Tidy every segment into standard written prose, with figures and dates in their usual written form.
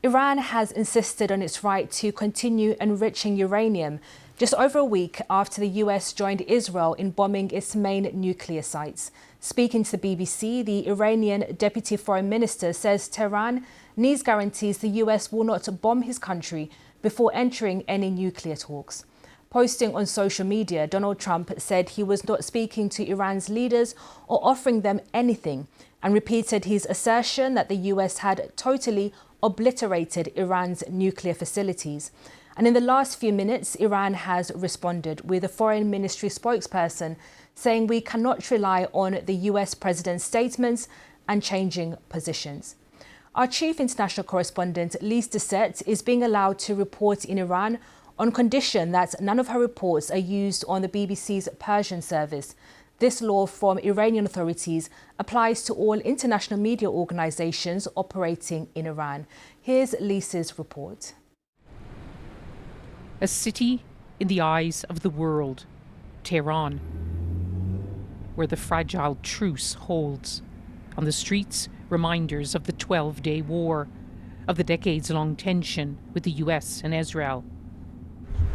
Iran has insisted on its right to continue enriching uranium just over a week after the US joined Israel in bombing its main nuclear sites. Speaking to the BBC, the Iranian Deputy Foreign Minister says Tehran needs guarantees the US will not bomb his country before entering any nuclear talks. Posting on social media, Donald Trump said he was not speaking to Iran's leaders or offering them anything, and repeated his assertion that the US had totally obliterated Iran's nuclear facilities. And in the last few minutes, Iran has responded, with a foreign ministry spokesperson saying we cannot rely on the US president's statements and changing positions. Our chief international correspondent, Lise Dessert, is being allowed to report in Iran on condition that none of her reports are used on the BBC's Persian service. This law from Iranian authorities applies to all international media organizations operating in Iran. Here's Lisa's report. A city in the eyes of the world, Tehran, where the fragile truce holds. On the streets, reminders of the 12-day war, of the decades-long tension with the US and Israel.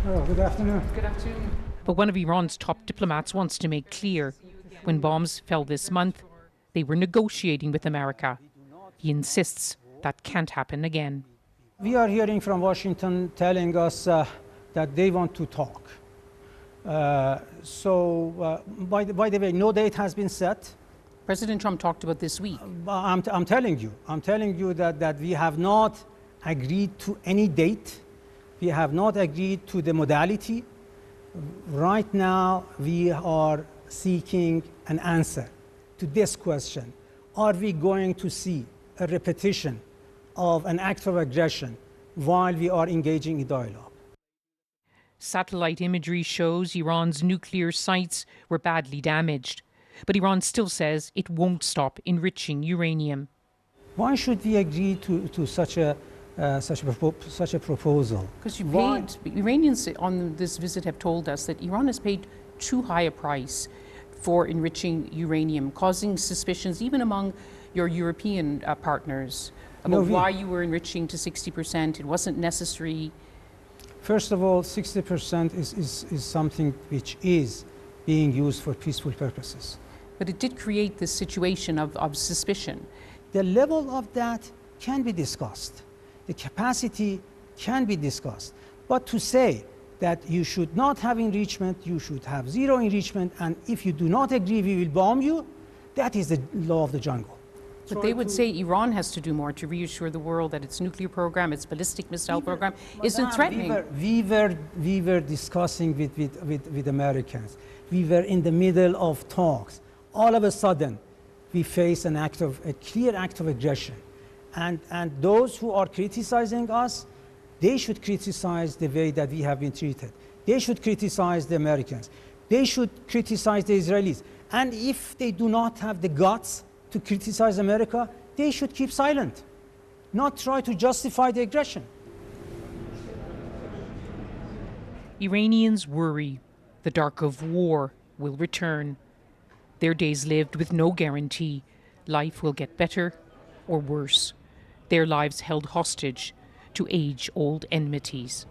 Oh, good afternoon. Good afternoon. But one of Iran's top diplomats wants to make clear, when bombs fell this month, they were negotiating with America. He insists that can't happen again. We are hearing from Washington telling us that they want to talk. By the way, no date has been set. President Trump talked about this week. I'm telling you that we have not agreed to any date. We have not agreed to the modality. Right now, we are seeking an answer to this question. Are we going to see a repetition of an act of aggression while we are engaging in dialogue? Satellite imagery shows Iran's nuclear sites were badly damaged. But Iran still says it won't stop enriching uranium. Why should we agree to such a proposal? Because Iranians on this visit have told us that Iran has paid too high a price for enriching uranium, causing suspicions even among your European partners about why you were enriching to 60%. It wasn't necessary. First of all, 60% is something which is being used for peaceful purposes. But it did create this situation of suspicion. The level of that can be discussed. The capacity can be discussed. But to say that you should not have enrichment, you should have zero enrichment, and if you do not agree, we will bomb you, that is the law of the jungle. But they would say Iran has to do more to reassure the world that its nuclear program, its ballistic missile program, isn't threatening. We were discussing with Americans. We were in the middle of talks. All of a sudden, we face a clear act of aggression. And those who are criticizing us, they should criticize the way that we have been treated. They should criticize the Americans. They should criticize the Israelis. And if they do not have the guts to criticize America, they should keep silent, not try to justify the aggression. Iranians worry the dark of war will return. Their days lived with no guarantee life will get better or worse. Their lives held hostage to age-old enmities.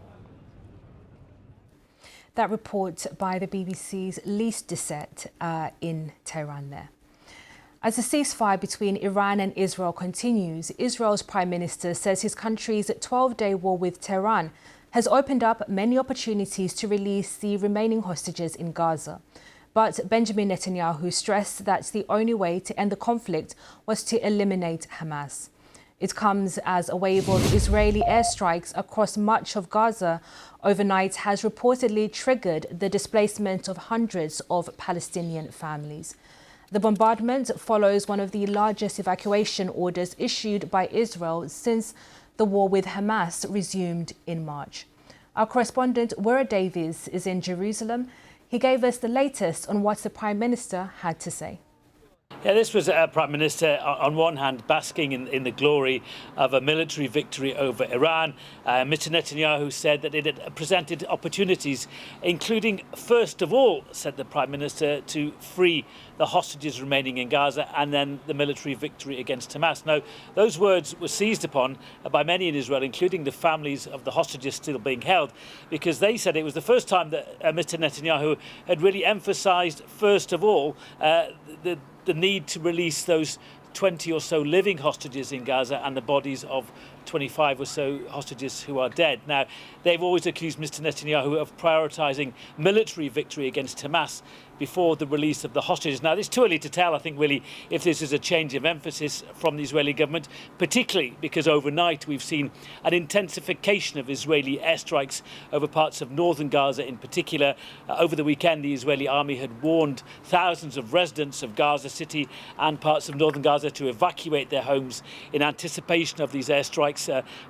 That report by the BBC's Lise Dessert in Tehran there. As the ceasefire between Iran and Israel continues, Israel's Prime Minister says his country's 12-day war with Tehran has opened up many opportunities to release the remaining hostages in Gaza. But Benjamin Netanyahu stressed that the only way to end the conflict was to eliminate Hamas. It comes as a wave of Israeli airstrikes across much of Gaza overnight has reportedly triggered the displacement of hundreds of Palestinian families. The bombardment follows one of the largest evacuation orders issued by Israel since the war with Hamas resumed in March. Our correspondent, Wera Davies, is in Jerusalem. He gave us the latest on what the Prime Minister had to say. Yeah, this was Prime Minister, on one hand, basking in the glory of a military victory over Iran. Mr. Netanyahu said that it had presented opportunities, including, first of all, said the Prime Minister, to free the hostages remaining in Gaza and then the military victory against Hamas. Now, those words were seized upon by many in Israel, including the families of the hostages still being held, because they said it was the first time that Mr. Netanyahu had really emphasised, first of all, the need to release those 20 or so living hostages in Gaza and the bodies of 25 or so hostages who are dead. Now, they've always accused Mr. Netanyahu of prioritising military victory against Hamas before the release of the hostages. Now, it's too early to tell, I think, really, if this is a change of emphasis from the Israeli government, particularly because overnight we've seen an intensification of Israeli airstrikes over parts of northern Gaza in particular. Over the weekend, the Israeli army had warned thousands of residents of Gaza City and parts of northern Gaza to evacuate their homes in anticipation of these airstrikes.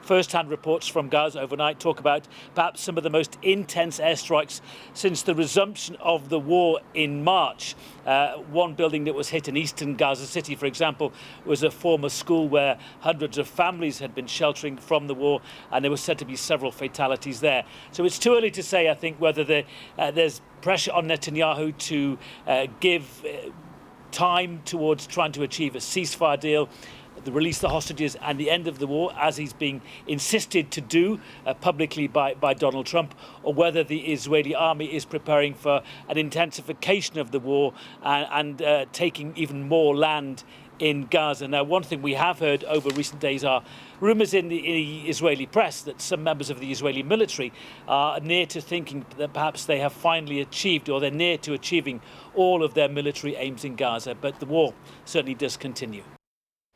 First-hand reports from Gaza overnight talk about perhaps some of the most intense airstrikes since the resumption of the war in March. One building that was hit in eastern Gaza City, for example, was a former school where hundreds of families had been sheltering from the war, and there were said to be several fatalities there. So it's too early to say, I think, whether there's pressure on Netanyahu to give time towards trying to achieve a ceasefire deal, the release of the hostages and the end of the war, as he's being insisted to do publicly by Donald Trump, or whether the Israeli army is preparing for an intensification of the war and taking even more land in Gaza. Now, one thing we have heard over recent days are rumours in the Israeli press that some members of the Israeli military are near to thinking that perhaps they have finally achieved, or they're near to achieving, all of their military aims in Gaza. But the war certainly does continue.